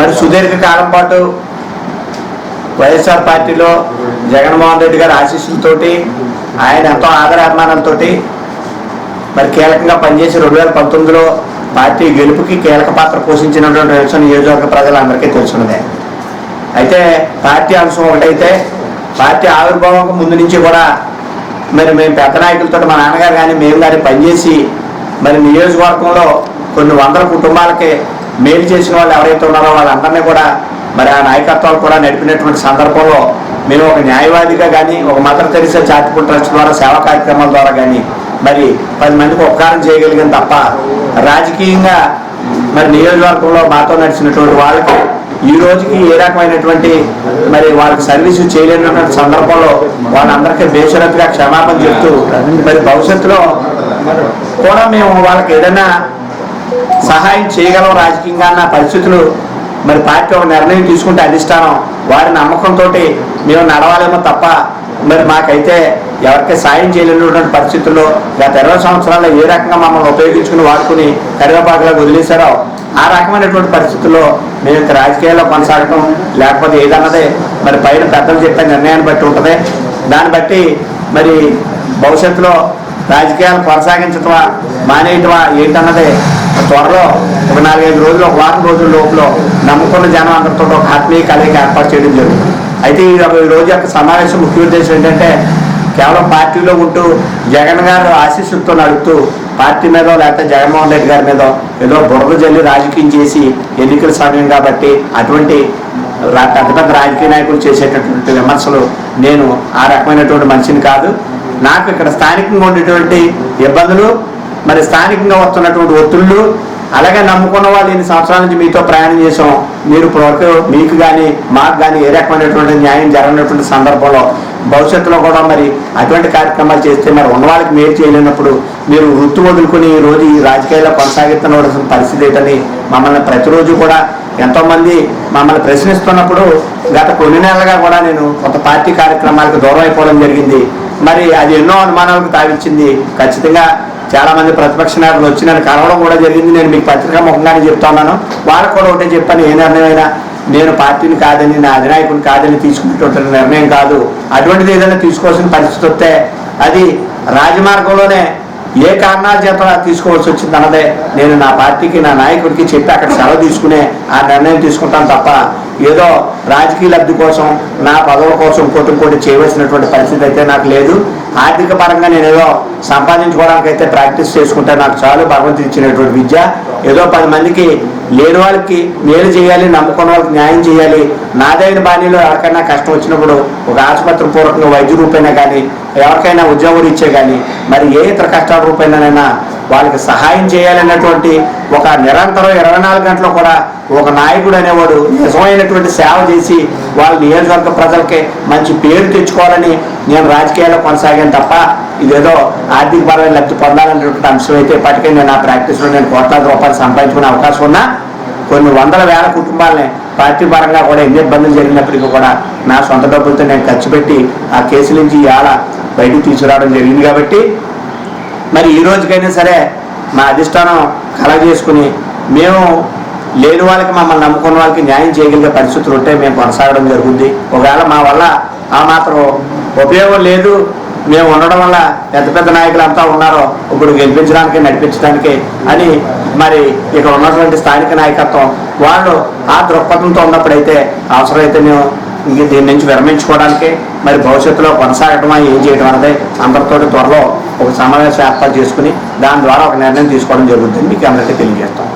మరి సుదీర్ఘ కాలం పాటు వైఎస్ఆర్ పార్టీలో జగన్మోహన్ రెడ్డి గారి ఆశీస్సులతోటి ఆయన ఎంతో ఆదరాభిమానాలతో మరి కీలకంగా పనిచేసి 2019లో పార్టీ గెలుపుకి కీలక పాత్ర పోషించినటువంటి విషయం నియోజకవర్గ ప్రజలందరికీ తెలుసున్నదే. అయితే పార్టీ అంశం ఒకటైతే పార్టీ ఆవిర్భావం ముందు నుంచి కూడా మరి మేము పెద్ద నాయకులతో మా నాన్నగారు కానీ మేము కానీ పనిచేసి మరి నియోజకవర్గంలో కొన్ని వందల కుటుంబాలకి మేలు చేసిన వాళ్ళు ఎవరైతే ఉన్నారో వాళ్ళందరినీ కూడా మరి ఆ నాయకత్వాలు కూడా నడిపినటువంటి సందర్భంలో మేము ఒక న్యాయవాదిగా కానీ ఒక మదర్ తెరిసా చారిటబుల్ ట్రస్ట్ ద్వారా సేవా కార్యక్రమాల ద్వారా కానీ మరి 10 మందికి ఉపకారం చేయగలిగాం తప్ప రాజకీయంగా మరి నియోజకవర్గంలో మాతో నడిచినటువంటి వాళ్ళకి ఈ రోజుకి ఏ రకమైనటువంటి మరి వాళ్ళకి సర్వీసు చేయలేనటువంటి సందర్భంలో వాళ్ళందరికీ బేషరతుగా క్షమాపణ చెప్తూ మరి భవిష్యత్తులో కూడా మేము వాళ్ళకి ఏదైనా సహాయం చేయగలం రాజకీయంగా అన్న పరిస్థితులు మరి పార్టీ ఒక నిర్ణయం తీసుకుంటే అధిష్టానం వారి నమ్మకంతో మేము నడవాలేమో తప్ప మరి మాకైతే ఎవరికి సాయం చేయలేనటువంటి పరిస్థితుల్లో గత 20 సంవత్సరాల్లో ఏ రకంగా మమ్మల్ని ఉపయోగించుకుని వాడుకుని కరివేపాకులకు వదిలేశారో ఆ రకమైనటువంటి పరిస్థితుల్లో మేము ఇంకా రాజకీయాల్లో కొనసాగటం లేకపోతే ఏదన్నదే మరి పైన పెద్దలు చెప్పే నిర్ణయాన్ని బట్టి ఉంటుంది. దాన్ని బట్టి మరి భవిష్యత్తులో రాజకీయాలు కొనసాగించటమా మానేయటమా ఏంటన్నదే త్వరలో ఒక 4-5 రోజులు ఒక వారం రోజుల లోపల నమ్ముకున్న జనం అందరితో ఒక ఆత్మీయ కలయిక ఏర్పాటు చేయడం జరుగుతుంది. అయితే ఈ రోజు యొక్క సమావేశం ముఖ్య ఉద్దేశం ఏంటంటే కేవలం పార్టీలో ఉంటూ జగన్ గారు ఆశీస్సులతో నడుపుతూ పార్టీ మీద లేకపోతే జగన్మోహన్ రెడ్డి గారి మీద ఏదో బురద జల్లి రాజకీయం చేసి ఎన్నికల సమయం కాబట్టి అటువంటి పెద్ద పెద్ద రాజకీయ నాయకులు చేసేటటువంటి విమర్శలు నేను ఆ రకమైనటువంటి మనిషిని కాదు. నాకు ఇక్కడ స్థానికంగా ఉండేటువంటి ఇబ్బందులు మరి స్థానికంగా వస్తున్నటువంటి ఒత్తిళ్ళు అలాగే నమ్ముకున్న వాళ్ళు 8 సంవత్సరాల నుంచి మీతో ప్రయాణం చేసాం. మీరు ఇప్పుడు మీకు కానీ మాకు కానీ ఏ రకమైనటువంటి న్యాయం జరగనటువంటి సందర్భంలో భవిష్యత్తులో కూడా మరి అటువంటి కార్యక్రమాలు చేస్తే మరి ఉన్న వాళ్ళకి మేలు చేయలేనప్పుడు మీరు వృత్తి వదులుకొని ఈ రోజు ఈ రాజకీయాల్లో కొనసాగిస్తున్న పరిస్థితి ఏంటని మమ్మల్ని ప్రతిరోజు కూడా ఎంతోమంది మమ్మల్ని ప్రశ్నిస్తున్నప్పుడు గత కొన్ని నెలలుగా కూడా నేను కొంత పార్టీ కార్యక్రమాలకు దూరం అయిపోవడం జరిగింది. మరి అది ఎన్నో అనుమానాలకు తావిచ్చింది. ఖచ్చితంగా చాలా మంది ప్రతిపక్ష నాయకులు వచ్చి నన్ను కలవడం కూడా జరిగింది. నేను మీకు పత్రికా ముఖంగానే చెప్తా ఉన్నాను. వాళ్ళకు కూడా ఒకటే చెప్పాను, ఏ నిర్ణయమైనా నేను పార్టీని కాదని నా అధినాయకుని కాదని తీసుకునేటువంటి నిర్ణయం కాదు. అటువంటిది ఏదైనా తీసుకోవాల్సిన పరిస్థితి వస్తే అది రాజమార్గంలోనే ఏ కారణాల చేత తీసుకోవాల్సి వచ్చింది అన్నదే నేను నా పార్టీకి నా నాయకుడికి చెప్పి అక్కడ సెలవు తీసుకునే ఆ నిర్ణయం తీసుకుంటాను తప్ప ఏదో రాజకీయ లబ్ధి కోసం నా పదవుల కోసం ఇంకోటి చేయవలసినటువంటి పరిస్థితి అయితే నాకు లేదు. ఆర్థిక పరంగా నేను ఏదో సంపాదించుకోవడానికి అయితే ప్రాక్టీస్ చేసుకుంటే నాకు చాలు. భగవంతుడు ఇచ్చినటువంటి విద్య ఏదో 10 మందికి లేని వాళ్ళకి మేలు చేయాలి, నమ్ముకున్న వాళ్ళకి న్యాయం చేయాలి. నాదైన బాణీలో ఎవరికైనా కష్టం వచ్చినప్పుడు ఒక ఆసుపత్రి పూర్వకంగా వైద్య రూపైనా కానీ ఎవరికైనా ఉద్యోగం ఇచ్చే కానీ మరి ఏ ఇతర కష్టాల రూపైనానైనా వాళ్ళకి సహాయం చేయాలన్నటువంటి ఒక నిరంతరం 24 గంటలు కూడా ఒక నాయకుడు అనేవాడు నిజమైనటువంటి సేవ చేసి వాళ్ళ నియోజకవర్గ ప్రజలకి మంచి పేరు తెచ్చుకోవాలని నేను రాజకీయాల్లో కొనసాగాను తప్ప ఇదేదో ఆర్థిక పరమైన లబ్ధి పొందాలనేటువంటి అంశం అయితే ఇప్పటికే నేను నా ప్రాక్టీస్లో నేను కోట్లాది రూపాయలు సంపాదించుకునే అవకాశం ఉన్నా కొన్ని వందల వేల కుటుంబాలని పార్టీ పరంగా కూడా ఎన్ని ఇబ్బందులు జరిగినప్పటికీ కూడా నా సొంత డబ్బులతో నేను ఖర్చు పెట్టి ఆ కేసు నుంచి ఇవాళ బయటికి తీసుకురావడం జరిగింది. కాబట్టి మరి ఈ రోజుకైనా సరే మా అధిష్టానం కలగజేసుకుని మేము లేని వాళ్ళకి మమ్మల్ని నమ్ముకున్న వాళ్ళకి న్యాయం చేయగలిగే పరిస్థితులు ఉంటే మేము కొనసాగడం జరుగుతుంది. ఒకవేళ మా వల్ల ఆ మాత్రం ఉపయోగం లేదు, మేము ఉండడం వల్ల పెద్ద పెద్ద నాయకులు అంతా ఉన్నారో ఇప్పుడు గెలిపించడానికి నడిపించడానికి అని మరి ఇక్కడ ఉన్నటువంటి స్థానిక నాయకత్వం వాళ్ళు ఆ దృక్పథంతో ఉన్నప్పుడైతే అవసరమైతే మేము దీని నుంచి విరమించుకోవడానికి మరి భవిష్యత్తులో కొనసాగటమా ఏం చేయడం అనేది అందరితో త్వరలో ఒక సమావేశం ఏర్పాటు చేసుకుని దాని ద్వారా ఒక నిర్ణయం తీసుకోవడం జరుగుతుంది. మీకు అందరికీ తెలియజేస్తాం.